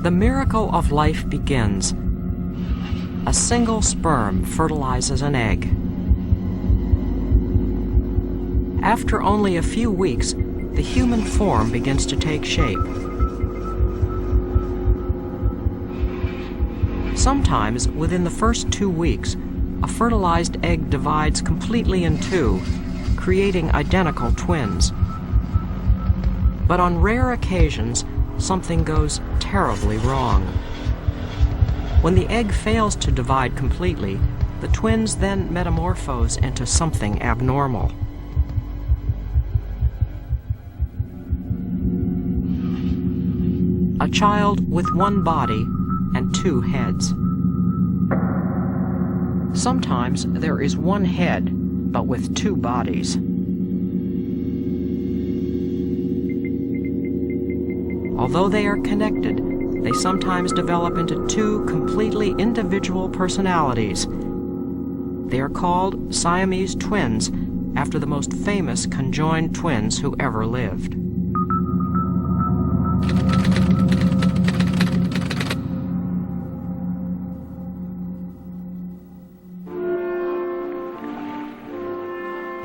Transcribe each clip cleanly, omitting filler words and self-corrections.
The miracle of life begins. A single sperm fertilizes an egg. After only a few weeks, the human form begins to take shape. Sometimes, within the first 2 weeks, a fertilized egg divides completely in two, creating identical twins. But on rare occasions, something goes terribly wrong. When the egg fails to divide completely, the twins then metamorphose into something abnormal. A child with one body and two heads. Sometimes there is one head, but with two bodies. Although they are connected, they sometimes develop into two completely individual personalities. They are called Siamese twins, after the most famous conjoined twins who ever lived.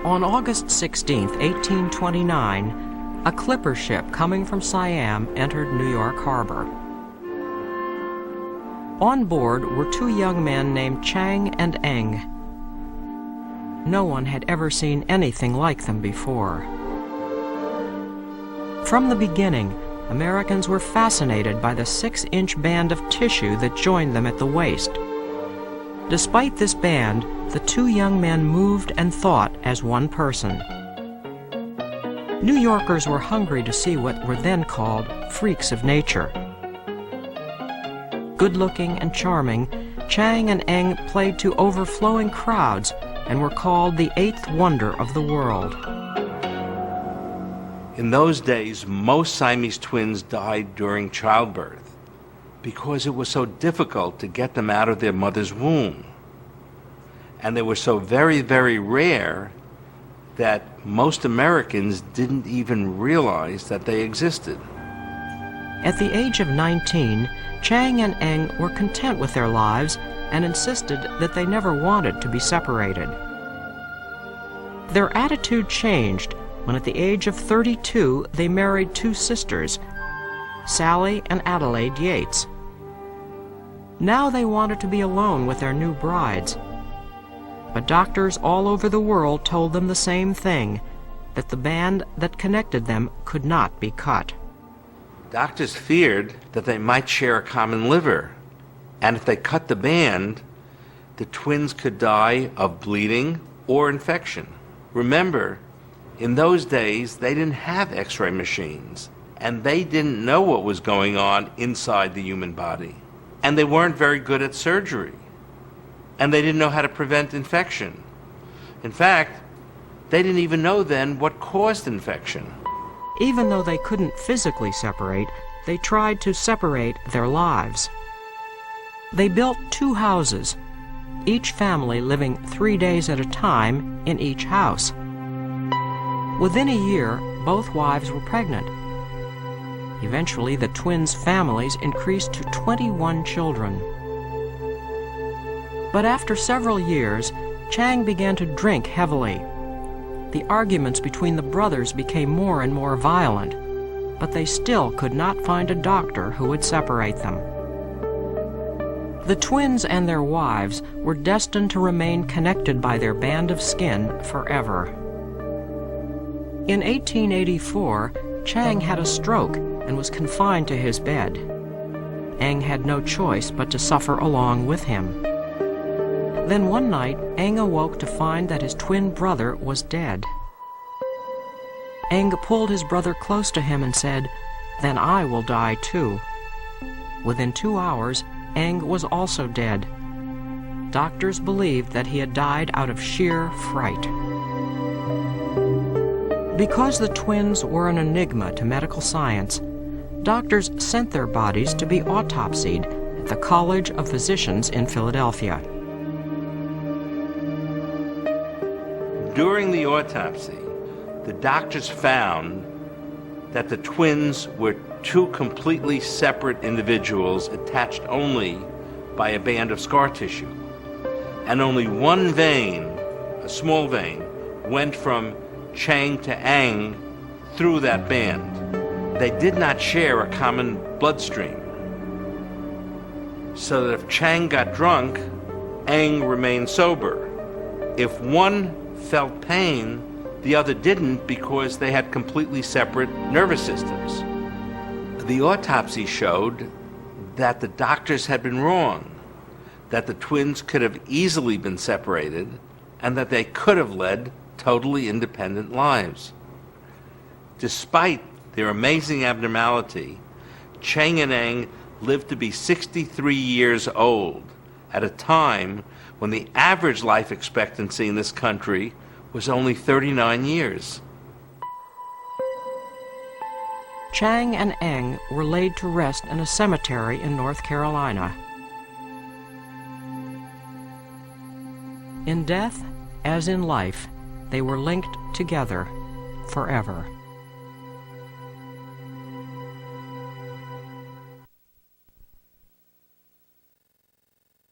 On August 16, 1829, a clipper ship coming from Siam entered New York Harbor. On board were two young men named Chang and Eng. No one had ever seen anything like them before. From the beginning, Americans were fascinated by the 6-inch band of tissue that joined them at the waist. Despite this band, the two young men moved and thought as one person. New Yorkers were hungry to see what were then called freaks of nature. Good-looking and charming, Chang and Eng played to overflowing crowds and were called the eighth wonder of the world. In those days, most Siamese twins died during childbirth because it was so difficult to get them out of their mother's womb. And they were so very, very rare that most Americans didn't even realize that they existed. At the age of 19, Chang and Eng were content with their lives and insisted that they never wanted to be separated. Their attitude changed when at the age of 32 they married two sisters, Sally and Adelaide Yates. Now they wanted to be alone with their new brides. But doctors all over the world told them the same thing, that the band that connected them could not be cut. Doctors feared that they might share a common liver, and if they cut the band, the twins could die of bleeding or infection. Remember, in those days, they didn't have X-ray machines, and they didn't know what was going on inside the human body. And they weren't very good at surgery, and they didn't know how to prevent infection. In fact, they didn't even know then what caused infection. Even though they couldn't physically separate, they tried to separate their lives. They built two houses, each family living 3 days at a time in each house. Within a year, both wives were pregnant. Eventually, the twins' families increased to 21 children. But after several years, Chang began to drink heavily. The arguments between the brothers became more and more violent, but they still could not find a doctor who would separate them. The twins and their wives were destined to remain connected by their band of skin forever. In 1884, Chang had a stroke and was confined to his bed. Eng had no choice but to suffer along with him. Then one night, Eng awoke to find that his twin brother was dead. Eng pulled his brother close to him and said, "Then I will die too." Within 2 hours, Eng was also dead. Doctors believed that he had died out of sheer fright. Because the twins were an enigma to medical science, doctors sent their bodies to be autopsied at the College of Physicians in Philadelphia. During the autopsy, the doctors found that the twins were two completely separate individuals attached only by a band of scar tissue. And only one vein, a small vein, went from Chang to Ang through that band. They did not share a common bloodstream. So that if Chang got drunk, Ang remained sober. If one felt pain, the other didn't because they had completely separate nervous systems. The autopsy showed that the doctors had been wrong, that the twins could have easily been separated, and that they could have led totally independent lives. Despite their amazing abnormality, Chang and Ang lived to be 63 years old at a time when the average life expectancy in this country was only 39 years. Chang and Ang were laid to rest in a cemetery in North Carolina. In death, as in life, they were linked together forever.